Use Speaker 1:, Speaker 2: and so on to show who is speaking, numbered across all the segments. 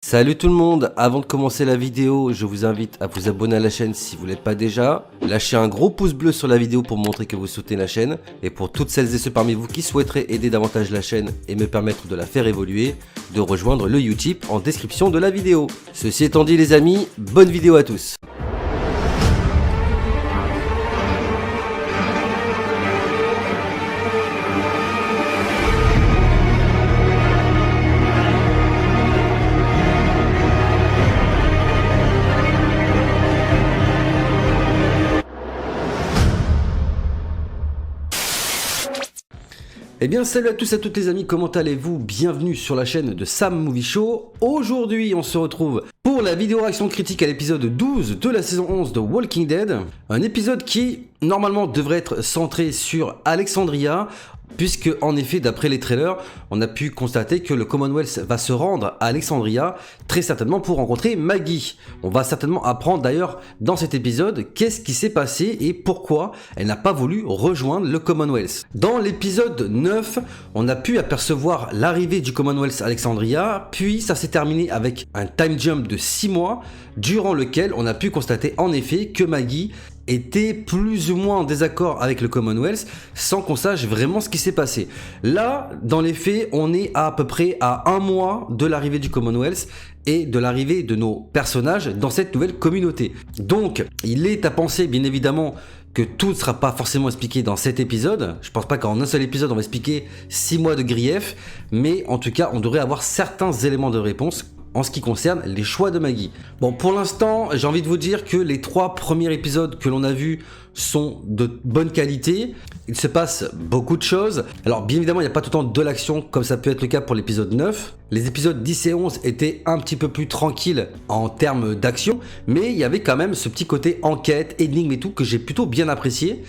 Speaker 1: Salut tout le monde, avant de commencer la vidéo, je vous invite à vous abonner à la chaîne si vous ne l'êtes pas déjà. Lâchez un gros pouce bleu sur la vidéo pour montrer que vous soutenez la chaîne. Et pour toutes celles et ceux parmi vous qui souhaiteraient aider davantage la chaîne et me permettre de la faire évoluer, de rejoindre le Utip en description de la vidéo. Ceci étant dit les amis, bonne vidéo à tous. Eh bien salut à tous et à toutes les amis, comment allez-vous? Bienvenue sur la chaîne de Sam Movie Show. Aujourd'hui on se retrouve pour la vidéo réaction critique à l'épisode 12 de la saison 11 de Walking Dead. Un épisode qui normalement devrait être centré sur Alexandria, puisque en effet d'après les trailers on a pu constater que le Commonwealth va se rendre à Alexandria très certainement pour rencontrer Maggie. On va certainement apprendre d'ailleurs dans cet épisode qu'est-ce qui s'est passé et pourquoi elle n'a pas voulu rejoindre le Commonwealth. Dans l'épisode 9 on a pu apercevoir l'arrivée du Commonwealth à Alexandria, puis ça s'est terminé avec un time jump de 6 mois durant lequel on a pu constater en effet que Maggie était plus ou moins en désaccord avec le Commonwealth sans qu'on sache vraiment ce qui s'est passé. Là, dans les faits, on est à peu près à un mois de l'arrivée du Commonwealth et de l'arrivée de nos personnages dans cette nouvelle communauté. Donc, il est à penser bien évidemment que tout ne sera pas forcément expliqué dans cet épisode. Je pense pas qu'en un seul épisode on va expliquer 6 mois de grief, mais en tout cas on devrait avoir certains éléments de réponse en ce qui concerne les choix de Maggie. Bon, pour l'instant, j'ai envie de vous dire que les 3 premiers épisodes que l'on a vus sont de bonne qualité. Il se passe beaucoup de choses. Alors, bien évidemment, il n'y a pas tout le temps de l'action comme ça peut être le cas pour l'épisode 9. Les épisodes 10 et 11 étaient un petit peu plus tranquilles en termes d'action, mais il y avait quand même ce petit côté enquête, énigme et tout que j'ai plutôt bien apprécié.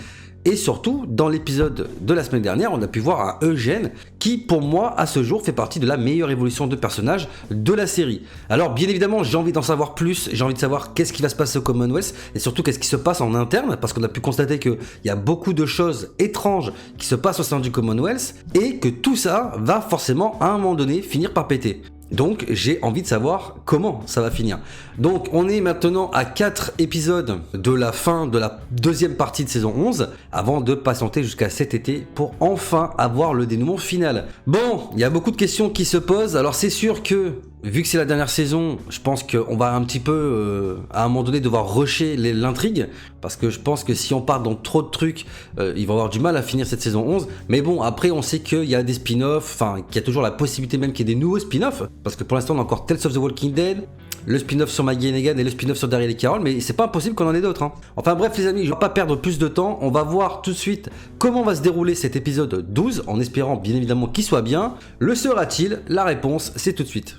Speaker 1: Et surtout, dans l'épisode de la semaine dernière, on a pu voir un Eugène qui, pour moi, à ce jour, fait partie de la meilleure évolution de personnage de la série. Alors, bien évidemment, j'ai envie d'en savoir plus, j'ai envie de savoir qu'est-ce qui va se passer au Commonwealth, et surtout qu'est-ce qui se passe en interne, parce qu'on a pu constater qu'il y a beaucoup de choses étranges qui se passent au sein du Commonwealth, et que tout ça va forcément, à un moment donné, finir par péter. Donc j'ai envie de savoir comment ça va finir. Donc on est maintenant à 4 épisodes de la fin de la deuxième partie de saison 11 avant de patienter jusqu'à cet été pour enfin avoir le dénouement final. Bon, il y a beaucoup de questions qui se posent. Alors c'est sûr que vu que c'est la dernière saison, je pense qu'on va un petit peu à un moment donné devoir rusher l'intrigue, parce que je pense que si on part dans trop de trucs, ils vont avoir du mal à finir cette saison 11. Mais bon, après on sait qu'il y a des spin-offs, enfin qu'il y a toujours la possibilité même qu'il y ait des nouveaux spin-offs, parce que pour l'instant on a encore Tales of the Walking Dead, le spin-off sur Maggie et Negan et le spin-off sur Daryl et Carol, mais c'est pas impossible qu'on en ait d'autres. Enfin bref les amis, je vais pas perdre plus de temps, on va voir tout de suite comment va se dérouler cet épisode 12, en espérant bien évidemment qu'il soit bien. Le sera-t-il? La réponse c'est tout de suite.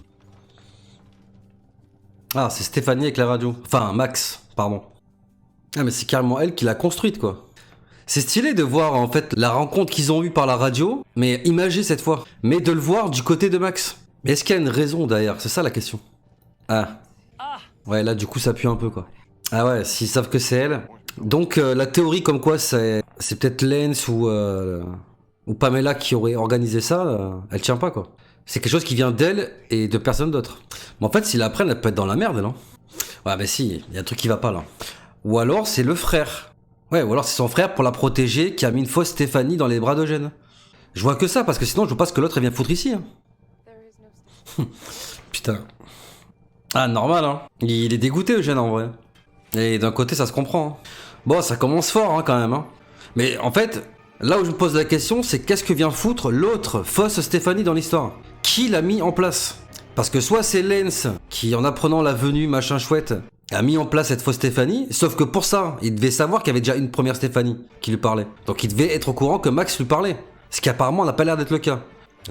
Speaker 1: Ah, c'est Stéphanie avec la radio. Enfin, Max, pardon. Ah, mais c'est carrément elle qui l'a construite, quoi. C'est stylé de voir, en fait, la rencontre qu'ils ont eue par la radio, mais imagée cette fois. Mais de le voir du côté de Max. Mais est-ce qu'il y a une raison derrière? C'est ça la question. Ah. Ouais, là, du coup, ça pue un peu, quoi. Ah ouais, s'ils savent que c'est elle. Donc, la théorie comme quoi c'est peut-être Lance ou Pamela qui aurait organisé ça, elle tient pas, quoi. C'est quelque chose qui vient d'elle et de personne d'autre. Mais en fait, s'ils l'apprennent, elle peut être dans la merde, non? Ouais, mais si, il y a un truc qui va pas là. Ou alors, c'est le frère. Ouais, ou alors c'est son frère pour la protéger qui a mis une fausse Stéphanie dans les bras d'Eugène. Je vois que ça, parce que sinon, je vois pas ce que l'autre elle vient foutre ici. Putain. Ah, normal, hein. Il est dégoûté, Eugène, en vrai. Et d'un côté, ça se comprend. Hein. Bon, ça commence fort, hein, quand même. Hein. Mais en fait, là où je me pose la question, c'est qu'est-ce que vient foutre l'autre fausse Stéphanie dans l'histoire? Qui l'a mis en place? Parce que soit c'est Lance qui, en apprenant la venue machin chouette, a mis en place cette fausse Stéphanie, sauf que pour ça, il devait savoir qu'il y avait déjà une première Stéphanie qui lui parlait. Donc il devait être au courant que Max lui parlait. Ce qui apparemment n'a pas l'air d'être le cas.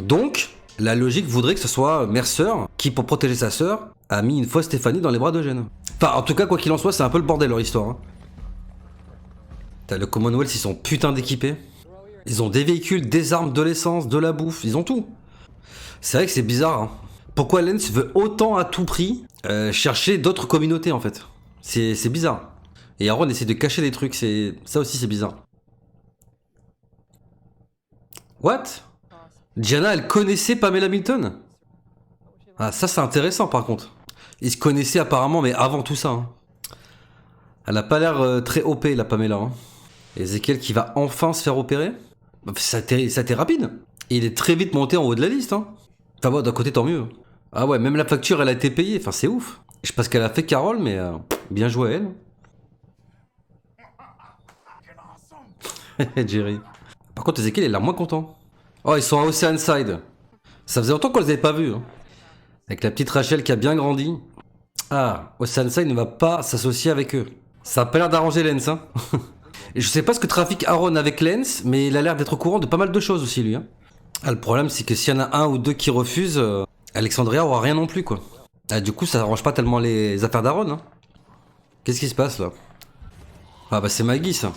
Speaker 1: Donc, la logique voudrait que ce soit Mercer qui, pour protéger sa sœur, a mis une fausse Stéphanie dans les bras d'Eugène. Enfin, en tout cas, quoi qu'il en soit, c'est un peu le bordel leur histoire. Hein. T'as le Commonwealth, ils sont putain d'équipés. Ils ont des véhicules, des armes, de l'essence, de la bouffe, ils ont tout. C'est vrai que c'est bizarre. Hein. Pourquoi Lance veut autant à tout prix chercher d'autres communautés en fait? C'est bizarre. Et Aaron essaie de cacher des trucs, ça aussi c'est bizarre. What? Diana, elle connaissait Pamela Milton? Ah, ça c'est intéressant par contre. Ils se connaissaient apparemment, mais avant tout ça. Hein. Elle a pas l'air très OP, la Pamela. Hein. Ezekiel qui va enfin se faire opérer. Ça a été rapide. Et il est très vite monté en haut de la liste. Hein. Enfin bon, d'un côté tant mieux. Ah ouais, même la facture elle a été payée. Enfin c'est ouf. Je sais pas ce qu'elle a fait Carole, mais bien joué à elle. Jerry. Par contre Ezekiel il a l'air moins content. Oh ils sont à Oceanside. Ça faisait longtemps qu'on les avait pas vus. Hein. Avec la petite Rachel qui a bien grandi. Ah, Oceanside ne va pas s'associer avec eux. Ça a pas l'air d'arranger Lens, hein. Et je sais pas ce que trafique Aaron avec Lens, mais il a l'air d'être au courant de pas mal de choses aussi, lui. Hein. Ah, le problème, c'est que s'il y en a un ou deux qui refusent, Alexandria aura rien non plus, quoi. Ah, du coup, ça arrange pas tellement les affaires d'Aaron, hein. Qu'est-ce qui se passe, là? Ah, bah, c'est Maggie, ça.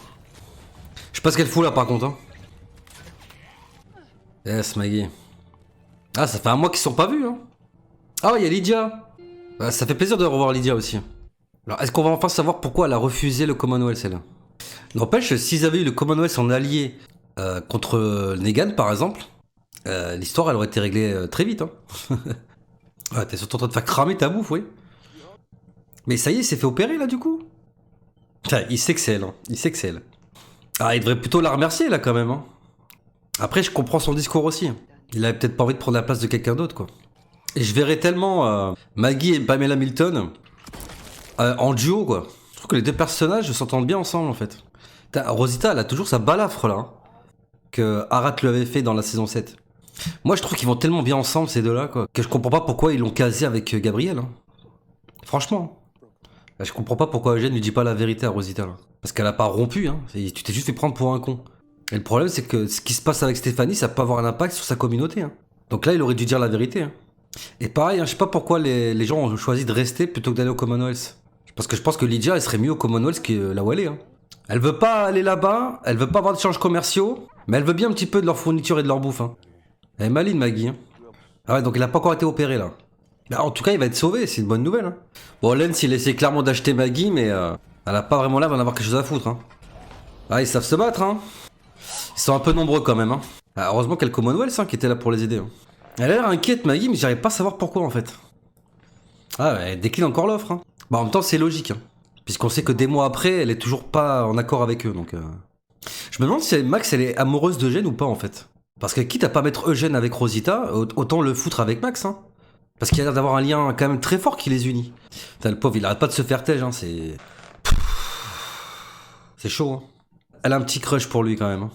Speaker 1: Je sais pas ce qu'elle fout, là, par contre, hein. Yes, Maggie. Ah, ça fait un mois qu'ils se sont pas vus, hein. Ah, il y a Lydia. Bah, ça fait plaisir de revoir Lydia aussi. Alors, est-ce qu'on va enfin savoir pourquoi elle a refusé le Commonwealth, celle-là? N'empêche, s'ils avaient eu le Commonwealth en allié contre Negan, par exemple, l'histoire, elle aurait été réglée très vite. Hein. Ouais, t'es surtout en train de faire cramer ta bouffe, oui. Mais ça y est, il s'est fait opérer, là, du coup. Enfin, il sait que c'est elle. Hein. Il sait que c'est elle. Ah, il devrait plutôt la remercier, là, quand même. Hein. Après, je comprends son discours aussi. Il avait peut-être pas envie de prendre la place de quelqu'un d'autre, quoi. Et je verrais tellement Maggie et Pamela Milton en duo, quoi. Je trouve que les deux personnages s'entendent bien ensemble, en fait. Rosita, elle a toujours sa balafre, là. Hein, que Arat lui avait fait dans la saison 7. Moi, je trouve qu'ils vont tellement bien ensemble, ces deux-là, quoi. Que je comprends pas pourquoi ils l'ont casé avec Gabriel. Hein. Franchement. Là, je comprends pas pourquoi Eugène lui dit pas la vérité à Rosita, là. Parce qu'elle a pas rompu, hein. Tu t'es juste fait prendre pour un con. Et le problème, c'est que ce qui se passe avec Stéphanie, ça peut avoir un impact sur sa communauté. Hein. Donc là, il aurait dû dire la vérité. Hein. Et pareil, hein, je sais pas pourquoi les gens ont choisi de rester plutôt que d'aller au Commonwealth. Parce que je pense que Lydia, elle serait mieux au Commonwealth que là où elle est. Hein. Elle veut pas aller là-bas, elle veut pas avoir d'échanges commerciaux, mais elle veut bien un petit peu de leur fourniture et de leur bouffe. Hein. Elle est maline, Maggie. Hein. Ah ouais, donc il a pas encore été opéré, là. Bah, en tout cas, il va être sauvé, c'est une bonne nouvelle. Hein. Bon, Lens, il essaie clairement d'acheter Maggie, mais elle a pas vraiment l'air d'en avoir quelque chose à foutre. Hein. Ah, ils savent se battre, hein. Ils sont un peu nombreux quand même. Hein. Ah, heureusement qu'il y a le Commonwealth qui était là pour les aider. Hein. Elle a l'air inquiète, Maggie, mais j'arrive pas à savoir pourquoi en fait. Ah, elle décline encore l'offre. Hein. Bah, en même temps, c'est logique. Hein. Puisqu'on sait que des mois après, elle est toujours pas en accord avec eux. Donc, je me demande si Max, elle est amoureuse d'Eugène ou pas en fait. Parce que quitte à pas mettre Eugène avec Rosita, autant le foutre avec Max. Hein. Parce qu'il y a l'air d'avoir un lien quand même très fort qui les unit. Putain, le pauvre, il arrête pas de se faire tège. Hein. C'est chaud. Hein. Elle a un petit crush pour lui quand même. Hein.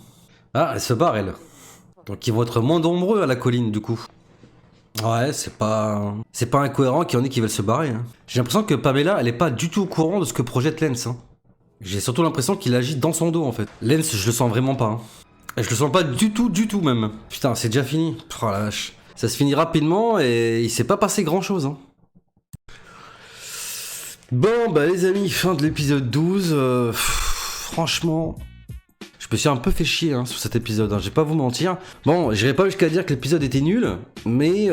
Speaker 1: Ah, elle se barre, elle. Donc ils vont être moins nombreux à la colline, du coup. Ouais, c'est pas incohérent qu'il y en ait qui veulent se barrer. Hein. J'ai l'impression que Pamela, elle est pas du tout au courant de ce que projette Lens. Hein. J'ai surtout l'impression qu'il agit dans son dos, en fait. Lens, je le sens vraiment pas. Hein. Je le sens pas du tout même. Putain, c'est déjà fini. Oh la vache. Ça se finit rapidement et il s'est pas passé grand chose. Hein. Bon, bah les amis, fin de l'épisode 12. Franchement... Je me suis un peu fait chier hein, sur cet épisode, hein, je vais pas vous mentir. Bon, j'irai pas jusqu'à dire que l'épisode était nul, mais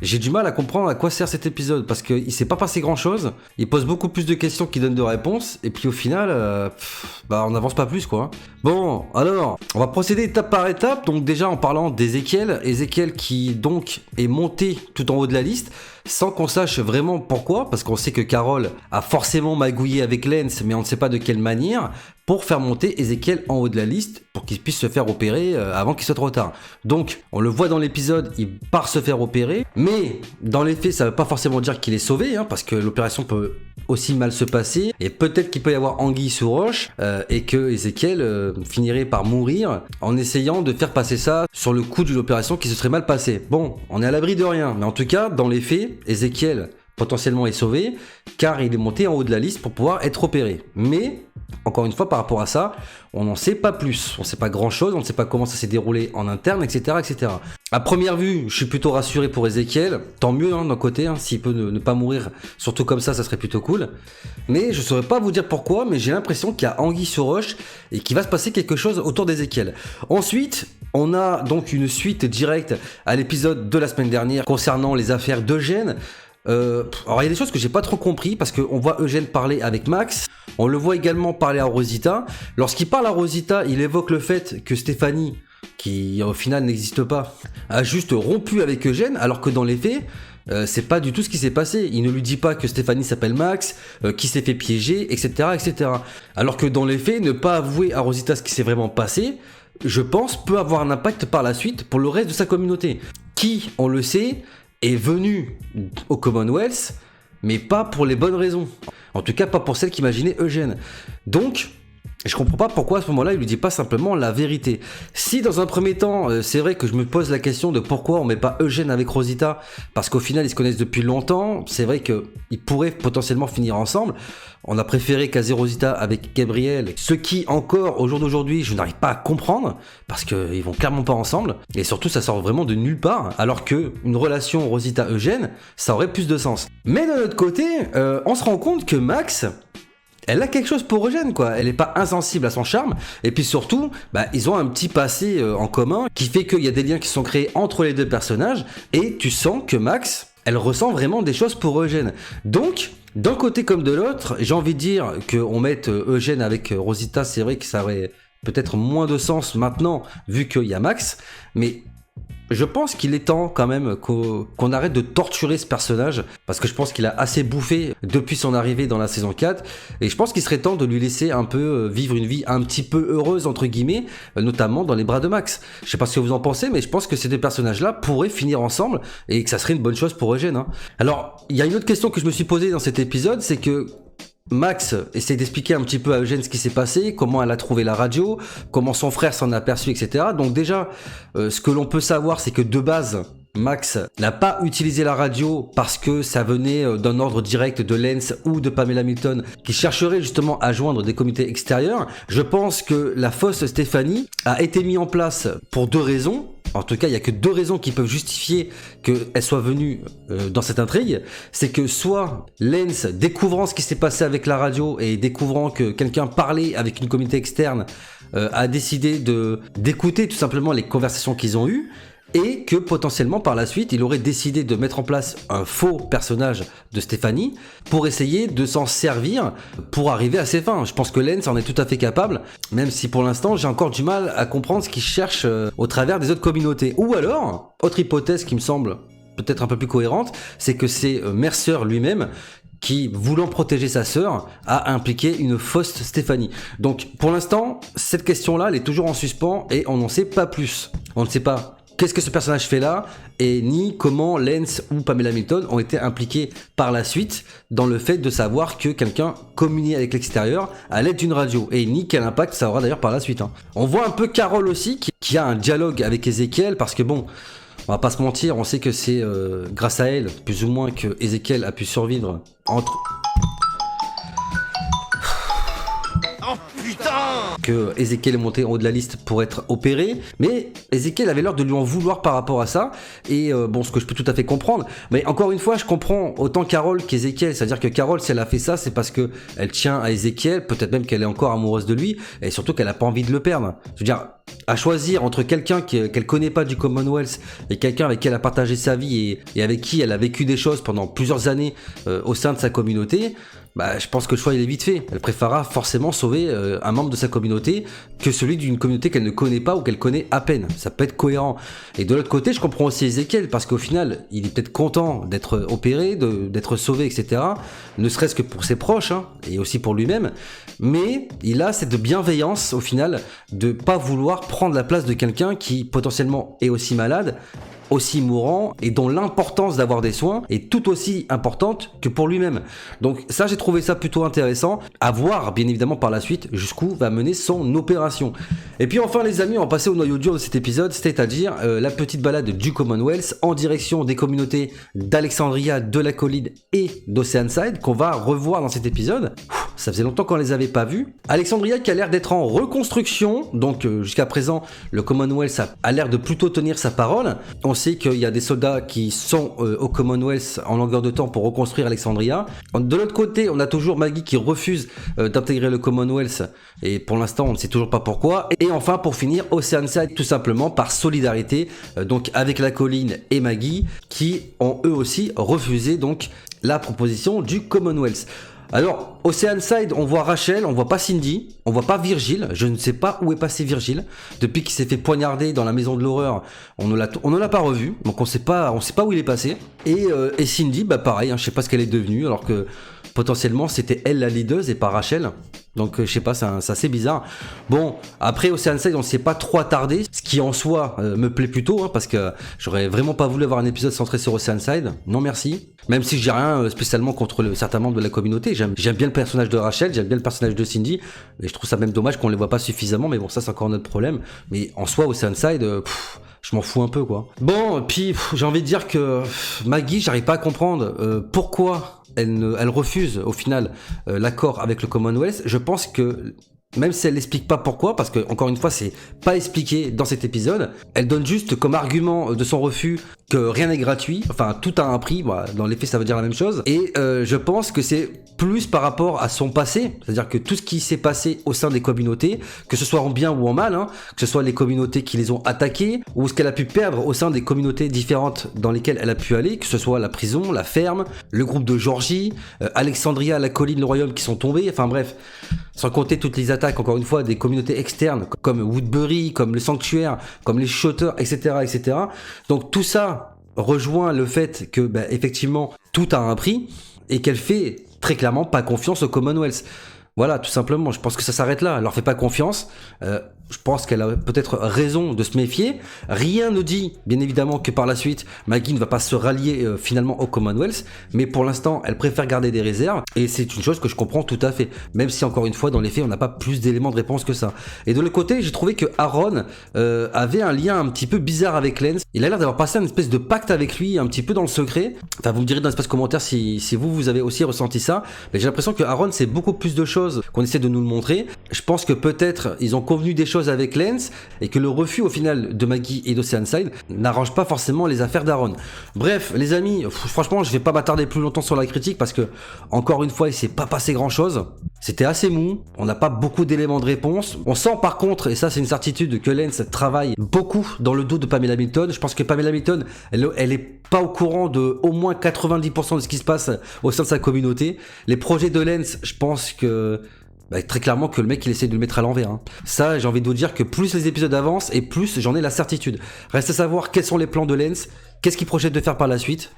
Speaker 1: j'ai du mal à comprendre à quoi sert cet épisode, parce qu'il s'est pas passé grand chose, il pose beaucoup plus de questions qu'il donne de réponses, et puis au final, on n'avance pas plus quoi. Bon, alors, on va procéder étape par étape, donc déjà en parlant d'Ezekiel, Ezekiel qui donc est monté tout en haut de la liste, sans qu'on sache vraiment pourquoi, parce qu'on sait que Carole a forcément magouillé avec Lens, mais on ne sait pas de quelle manière, pour faire monter Ezekiel en haut de la liste, pour qu'il puisse se faire opérer avant qu'il soit trop tard. Donc, on le voit dans l'épisode, il part se faire opérer, mais dans les faits, ça ne veut pas forcément dire qu'il est sauvé, hein, parce que l'opération peut aussi mal se passer, et peut-être qu'il peut y avoir anguille sous roche, et que Ezekiel finirait par mourir en essayant de faire passer ça sur le coup d'une opération qui se serait mal passée. Bon, on est à l'abri de rien, mais en tout cas, dans les faits, Ezekiel potentiellement est sauvé, car il est monté en haut de la liste pour pouvoir être opéré. Mais, encore une fois, par rapport à ça, on n'en sait pas plus. On ne sait pas grand-chose, on ne sait pas comment ça s'est déroulé en interne, etc., etc. À première vue, je suis plutôt rassuré pour Ezekiel. Tant mieux, hein, d'un côté, hein, s'il peut ne pas mourir, surtout comme ça serait plutôt cool. Mais je ne saurais pas vous dire pourquoi, mais j'ai l'impression qu'il y a anguille sous roche et qu'il va se passer quelque chose autour d'Ezekiel. Ensuite, on a donc une suite directe à l'épisode de la semaine dernière concernant les affaires d'Eugène. Alors il y a des choses que j'ai pas trop compris parce qu'on voit Eugène parler avec Max, on le voit également parler à Rosita. Lorsqu'il parle à Rosita, il évoque le fait que Stéphanie qui au final n'existe pas, a juste rompu avec Eugène, alors que dans les faits, c'est pas du tout ce qui s'est passé. Il ne lui dit pas que Stéphanie s'appelle Max, qui s'est fait piéger, etc., etc. Alors que dans les faits, ne pas avouer à Rosita ce qui s'est vraiment passé, je pense, peut avoir un impact par la suite pour le reste de sa communauté, qui, on le sait, est venu au Commonwealth, mais pas pour les bonnes raisons. En tout cas, pas pour celles qu'imaginait Eugène. Donc, je comprends pas pourquoi à ce moment-là, il lui dit pas simplement la vérité. Si dans un premier temps, c'est vrai que je me pose la question de pourquoi on met pas Eugène avec Rosita, parce qu'au final ils se connaissent depuis longtemps, c'est vrai qu'ils pourraient potentiellement finir ensemble. On a préféré caser Rosita avec Gabriel, ce qui encore au jour d'aujourd'hui je n'arrive pas à comprendre, parce qu'ils vont clairement pas ensemble, et surtout ça sort vraiment de nulle part, alors que une relation Rosita-Eugène, ça aurait plus de sens. Mais d'un autre côté, on se rend compte que Max, elle a quelque chose pour Eugène, quoi. Elle est pas insensible à son charme. Et puis surtout, ils ont un petit passé en commun qui fait qu'il y a des liens qui sont créés entre les deux personnages. Et tu sens que Max, elle ressent vraiment des choses pour Eugène. Donc, d'un côté comme de l'autre, j'ai envie de dire qu'on mette Eugène avec Rosita, c'est vrai que ça aurait peut-être moins de sens maintenant, vu qu'il y a Max. Mais je pense qu'il est temps quand même qu'on arrête de torturer ce personnage, parce que je pense qu'il a assez bouffé depuis son arrivée dans la saison 4, et je pense qu'il serait temps de lui laisser un peu vivre une vie un petit peu heureuse entre guillemets, notamment dans les bras de Max. Je sais pas ce que vous en pensez, mais je pense que ces deux personnages-là pourraient finir ensemble et que ça serait une bonne chose pour Eugène. Alors, il y a une autre question que je me suis posée dans cet épisode, c'est que Max essaie d'expliquer un petit peu à Eugène ce qui s'est passé, comment elle a trouvé la radio, comment son frère s'en a aperçu, etc. Donc déjà, ce que l'on peut savoir, c'est que de base, Max n'a pas utilisé la radio parce que ça venait d'un ordre direct de Lance ou de Pamela Milton qui chercherait justement à joindre des comités extérieurs. Je pense que la fausse Stéphanie a été mise en place pour deux raisons. En tout cas, il n'y a que deux raisons qui peuvent justifier qu'elle soit venue dans cette intrigue. C'est que soit Lance, découvrant ce qui s'est passé avec la radio et découvrant que quelqu'un parlait avec une communauté externe, a décidé d'écouter tout simplement les conversations qu'ils ont eues, et que potentiellement par la suite il aurait décidé de mettre en place un faux personnage de Stéphanie pour essayer de s'en servir pour arriver à ses fins. Je pense que Lance en est tout à fait capable, même si pour l'instant j'ai encore du mal à comprendre ce qu'il cherche au travers des autres communautés. Ou alors, autre hypothèse qui me semble peut-être un peu plus cohérente, c'est que c'est Mercer lui-même qui, voulant protéger sa sœur, a impliqué une fausse Stéphanie. Donc pour l'instant, cette question-là, elle est toujours en suspens et on n'en sait pas plus. On ne sait pas qu'est-ce que ce personnage fait là, et ni comment Lance ou Pamela Milton ont été impliqués par la suite dans le fait de savoir que quelqu'un communiait avec l'extérieur à l'aide d'une radio, et ni quel impact ça aura d'ailleurs par la suite. On voit un peu Carole aussi, qui a un dialogue avec Ezekiel, parce que bon, on va pas se mentir, on sait que c'est grâce à elle, plus ou moins, que Ezekiel a pu survivre entre... que Ezekiel est monté en haut de la liste pour être opéré, mais Ezekiel avait l'air de lui en vouloir par rapport à ça, et bon, ce que je peux tout à fait comprendre, mais encore une fois, je comprends autant Carole qu'Ezekiel, c'est-à-dire que Carole, si elle a fait ça, c'est parce que elle tient à Ezekiel, peut-être même qu'elle est encore amoureuse de lui, et surtout qu'elle a pas envie de le perdre. Je veux dire, à choisir entre quelqu'un qu'elle connaît pas du Commonwealth et quelqu'un avec qui elle a partagé sa vie et avec qui elle a vécu des choses pendant plusieurs années au sein de sa communauté, je pense que le choix il est vite fait. Elle préférera forcément sauver un membre de sa communauté que celui d'une communauté qu'elle ne connaît pas ou qu'elle connaît à peine. Ça peut être cohérent. Et de l'autre côté, je comprends aussi Ezekiel, parce qu'au final, il est peut-être content d'être opéré, d'être sauvé, etc. Ne serait-ce que pour ses proches, et aussi pour lui-même. Mais il a cette bienveillance, au final, de pas vouloir prendre la place de quelqu'un qui potentiellement est aussi malade, aussi mourant, et dont l'importance d'avoir des soins est tout aussi importante que pour lui-même. Donc ça, j'ai trouvé ça plutôt intéressant, à voir bien évidemment par la suite jusqu'où va mener son opération. Et puis enfin les amis, on va passer au noyau dur de cet épisode, c'est-à-dire la petite balade du Commonwealth en direction des communautés d'Alexandria, de la Colline et d'Oceanside, qu'on va revoir dans cet épisode. Ça faisait longtemps qu'on les avait pas vus. Alexandria qui a l'air d'être en reconstruction, donc jusqu'à présent le Commonwealth a l'air de plutôt tenir sa parole. On sait qu'il y a des soldats qui sont au Commonwealth en longueur de temps pour reconstruire Alexandria. De l'autre côté, on a toujours Maggie qui refuse d'intégrer le Commonwealth, et pour l'instant on ne sait toujours pas pourquoi. Et enfin, pour finir, Oceanside, tout simplement par solidarité donc avec la Colline et Maggie, qui ont eux aussi refusé donc la proposition du Commonwealth. Alors, Oceanside, on voit Rachel, on voit pas Cindy, on voit pas Virgile. Je ne sais pas où est passé Virgile. Depuis qu'il s'est fait poignarder dans la maison de l'horreur, on ne l'a pas revu. Donc on sait pas où il est passé. Et Cindy, bah pareil, hein, je sais pas ce qu'elle est devenue, alors que potentiellement c'était elle la leaduse et pas Rachel. Donc je sais pas, c'est assez bizarre. Bon, après Oceanside, on s'est pas trop attardé, ce qui en soi me plaît plutôt, hein, parce que j'aurais vraiment pas voulu avoir un épisode centré sur Oceanside. Non merci. Même si j'ai rien spécialement contre certains membres de la communauté, j'aime bien le personnage de Rachel, j'aime bien le personnage de Cindy, et je trouve ça même dommage qu'on les voit pas suffisamment, mais bon, ça c'est encore notre problème. Mais en soi, Oceanside, je m'en fous un peu, quoi. Bon, puis j'ai envie de dire que Maggie, j'arrive pas à comprendre pourquoi elle refuse au final l'accord avec le Commonwealth. Je pense que même si elle n'explique pas pourquoi, parce que encore une fois c'est pas expliqué dans cet épisode, elle donne juste comme argument de son refus que rien n'est gratuit, enfin tout a un prix, voilà, dans les faits ça veut dire la même chose, et je pense que c'est plus par rapport à son passé, c'est-à-dire que tout ce qui s'est passé au sein des communautés, que ce soit en bien ou en mal, hein, que ce soit les communautés qui les ont attaquées, ou ce qu'elle a pu perdre au sein des communautés différentes dans lesquelles elle a pu aller, que ce soit la prison, la ferme, le groupe de Georgie, Alexandria, la colline, le royaume qui sont tombés, enfin bref, sans compter toutes les attaques, encore une fois, des communautés externes, comme Woodbury, comme le Sanctuaire, comme les Shooters, etc., etc. Donc tout ça rejoint le fait que, bah, effectivement, tout a un prix, et qu'elle fait très clairement pas confiance au Commonwealth. Voilà, tout simplement, je pense que ça s'arrête là. Elle leur fait pas confiance. Je pense qu'elle a peut-être raison de se méfier. Rien ne dit, bien évidemment, que par la suite, Maggie ne va pas se rallier finalement au Commonwealth. Mais pour l'instant, elle préfère garder des réserves. Et c'est une chose que je comprends tout à fait. Même si, encore une fois, dans les faits, on n'a pas plus d'éléments de réponse que ça. Et de l'autre côté, j'ai trouvé que Aaron avait un lien un petit peu bizarre avec Lance. Il a l'air d'avoir passé une espèce de pacte avec lui, un petit peu dans le secret. Enfin, vous me direz dans l'espace commentaire si vous avez aussi ressenti ça. Mais j'ai l'impression que Aaron, c'est beaucoup plus de choses qu'on essaie de nous le montrer. Je pense que peut-être ils ont convenu des choses avec Lance et que le refus au final de Maggie et d'Oceanside n'arrange pas forcément les affaires d'Aaron. Bref, les amis, franchement, je vais pas m'attarder plus longtemps sur la critique parce que, encore une fois, il s'est pas passé grand chose. C'était assez mou, on n'a pas beaucoup d'éléments de réponse. On sent par contre, et ça c'est une certitude, que Lance travaille beaucoup dans le dos de Pamela Milton. Je pense que Pamela Milton, elle est pas au courant de au moins 90% de ce qui se passe au sein de sa communauté. Les projets de Lance, je pense que très clairement que le mec il essaie de le mettre à l'envers, hein. Ça, j'ai envie de vous dire que plus les épisodes avancent et plus j'en ai la certitude. Reste à savoir quels sont les plans de Lance, qu'est-ce qu'il projette de faire par la suite.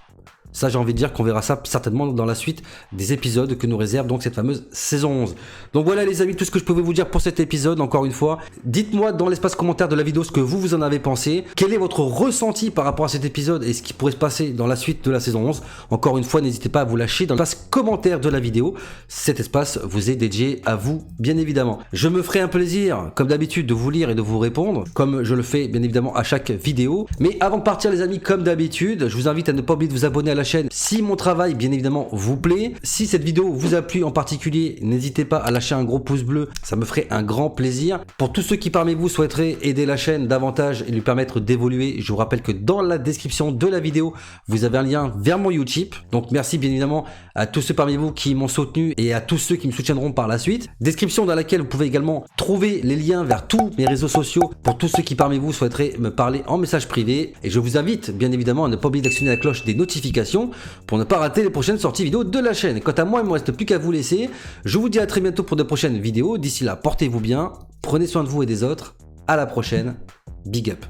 Speaker 1: Ça, j'ai envie de dire qu'on verra ça certainement dans la suite des épisodes que nous réserve donc cette fameuse saison 11. Donc voilà les amis, tout ce que je pouvais vous dire pour cet épisode. Encore une fois, dites-moi dans l'espace commentaire de la vidéo ce que vous en avez pensé. Quel est votre ressenti par rapport à cet épisode et ce qui pourrait se passer dans la suite de la saison 11. Encore une fois, n'hésitez pas à vous lâcher dans l'espace commentaire de la vidéo. Cet espace vous est dédié à vous, bien évidemment. Je me ferai un plaisir, comme d'habitude, de vous lire et de vous répondre, comme je le fais bien évidemment à chaque vidéo. Mais avant de partir les amis, comme d'habitude, je vous invite à ne pas oublier de vous abonner à la chaîne si mon travail bien évidemment vous plaît. Si cette vidéo vous a plu en particulier, n'hésitez pas à lâcher un gros pouce bleu, ça me ferait un grand plaisir. Pour tous ceux qui parmi vous souhaiteraient aider la chaîne davantage et lui permettre d'évoluer, je vous rappelle que dans la description de la vidéo vous avez un lien vers mon Utip. Donc merci bien évidemment à tous ceux parmi vous qui m'ont soutenu et à tous ceux qui me soutiendront par la suite. Description dans laquelle vous pouvez également trouver les liens vers tous mes réseaux sociaux pour tous ceux qui parmi vous souhaiteraient me parler en message privé. Et je vous invite bien évidemment à ne pas oublier d'actionner la cloche des notifications pour ne pas rater les prochaines sorties vidéo de la chaîne. Quant à moi, il ne me reste plus qu'à vous laisser. Je vous dis à très bientôt pour de prochaines vidéos. D'ici là, portez-vous bien, prenez soin de vous et des autres. À la prochaine. Big up.